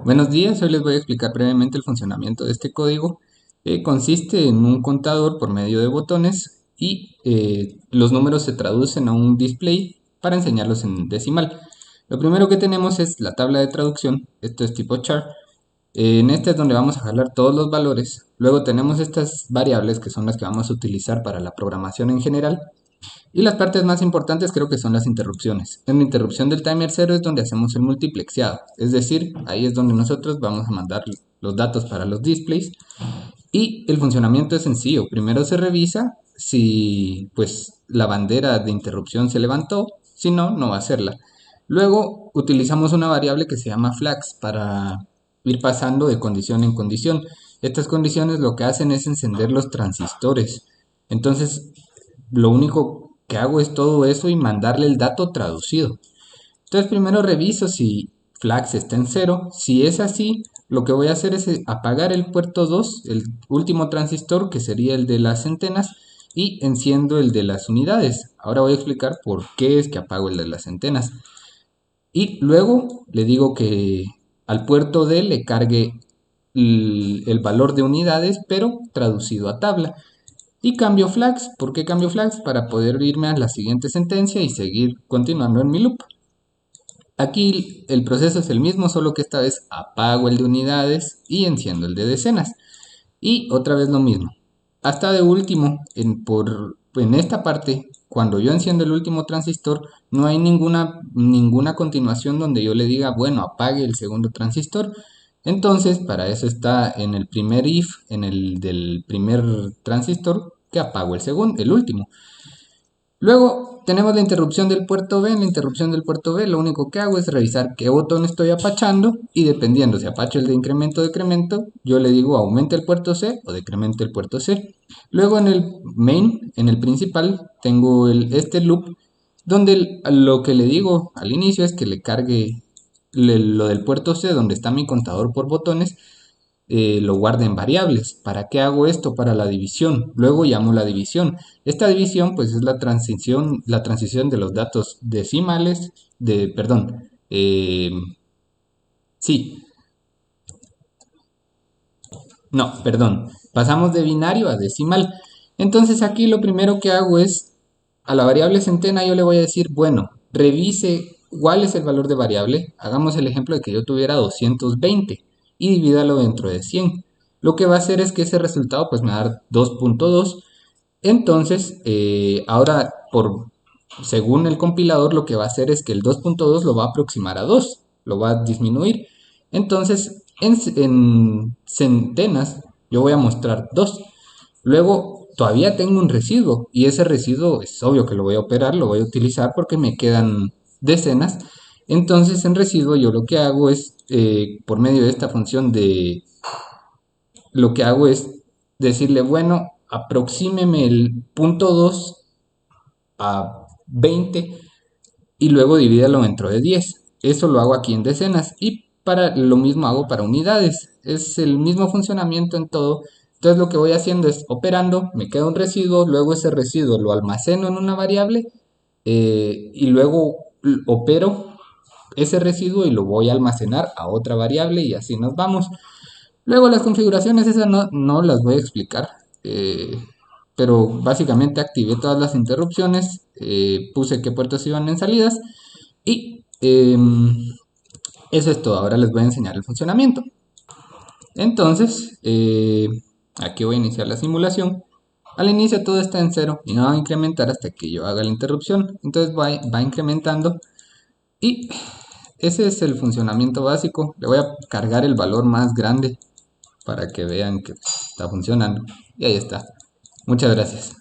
Buenos días, hoy les voy a explicar brevemente el funcionamiento de este código. Consiste en un contador por medio de botones y los números se traducen a un display para enseñarlos en decimal. Lo primero que tenemos es la tabla de traducción, esto es tipo char. En este es donde vamos a jalar todos los valores. Luego tenemos estas variables que son las que vamos a utilizar para la programación en general. Y las partes más importantes creo que son las interrupciones. En la interrupción del timer 0 es donde hacemos el multiplexeado, es decir, ahí es donde nosotros vamos a mandar los datos para los displays y el funcionamiento es sencillo. Primero se revisa si pues la bandera de interrupción se levantó, si no, no va a hacerla. Luego utilizamos una variable que se llama flags para ir pasando de condición en condición. Estas condiciones lo que hacen es encender los transistores. Entonces, lo único que hago es todo eso y mandarle el dato traducido. Entonces primero reviso si flags está en cero. Si es así, lo que voy a hacer es apagar el puerto 2, el último transistor que sería el de las centenas, y enciendo el de las unidades. Ahora voy a explicar por qué es que apago el de las centenas. Y luego le digo que al puerto D le cargue el valor de unidades, pero traducido a tabla. Y cambio flags. ¿Por qué cambio flags? Para poder irme a la siguiente sentencia y seguir continuando en mi loop. Aquí el proceso es el mismo, solo que esta vez apago el de unidades y enciendo el de decenas. Y otra vez lo mismo. Hasta de último, en esta parte, cuando yo enciendo el último transistor, no hay ninguna continuación donde yo le diga, bueno, apague el segundo transistor. Entonces, para eso está en el primer if, en el del primer transistor, que apago el último. Luego tenemos la interrupción del puerto B. En la interrupción del puerto B lo único que hago es revisar qué botón estoy apachando y dependiendo si apacho el de incremento o decremento, yo le digo aumente el puerto C o decremente el puerto C. Luego en el main, en el principal, tengo este loop donde lo que le digo al inicio es que le cargue lo del puerto C donde está mi contador por botones, lo guarde en variables. ¿Para qué hago esto? Para la división. Luego llamo la división. Esta división pues es la transición de los datos decimales, perdón, sí, no, perdón, pasamos de binario a decimal. Entonces aquí lo primero que hago es, a la variable centena yo le voy a decir, bueno, revise cuál es el valor de variable. Hagamos el ejemplo de que yo tuviera 220 y divídalo dentro de 100. Lo que va a hacer es que ese resultado pues me va a dar 2.2. Entonces, ahora según el compilador lo que va a hacer es que el 2.2 lo va a aproximar a 2, lo va a disminuir. Entonces, en centenas yo voy a mostrar 2. Luego, todavía tengo un residuo y ese residuo es obvio que lo voy a operar, lo voy a utilizar porque me quedan decenas. Entonces, en residuo yo lo que hago es, por medio de esta función lo que hago es decirle, bueno, aproxímeme el punto 2 a 20 y luego divídalo dentro de 10. Eso lo hago aquí en decenas y para lo mismo hago para unidades. Es el mismo funcionamiento en todo. Entonces lo que voy haciendo es operando, me queda un residuo, luego ese residuo lo almaceno en una variable y luego opero ese residuo y lo voy a almacenar a otra variable y así nos vamos. Luego las configuraciones esas no las voy a explicar, pero básicamente activé todas las interrupciones, puse qué puertos iban en salidas y eso es todo. Ahora les voy a enseñar el funcionamiento. Entonces, aquí voy a iniciar la simulación. Al inicio todo está en cero y no va a incrementar hasta que yo haga la interrupción. Entonces va incrementando y ese es el funcionamiento básico. Le voy a cargar el valor más grande para que vean que está funcionando. Y ahí está. Muchas gracias.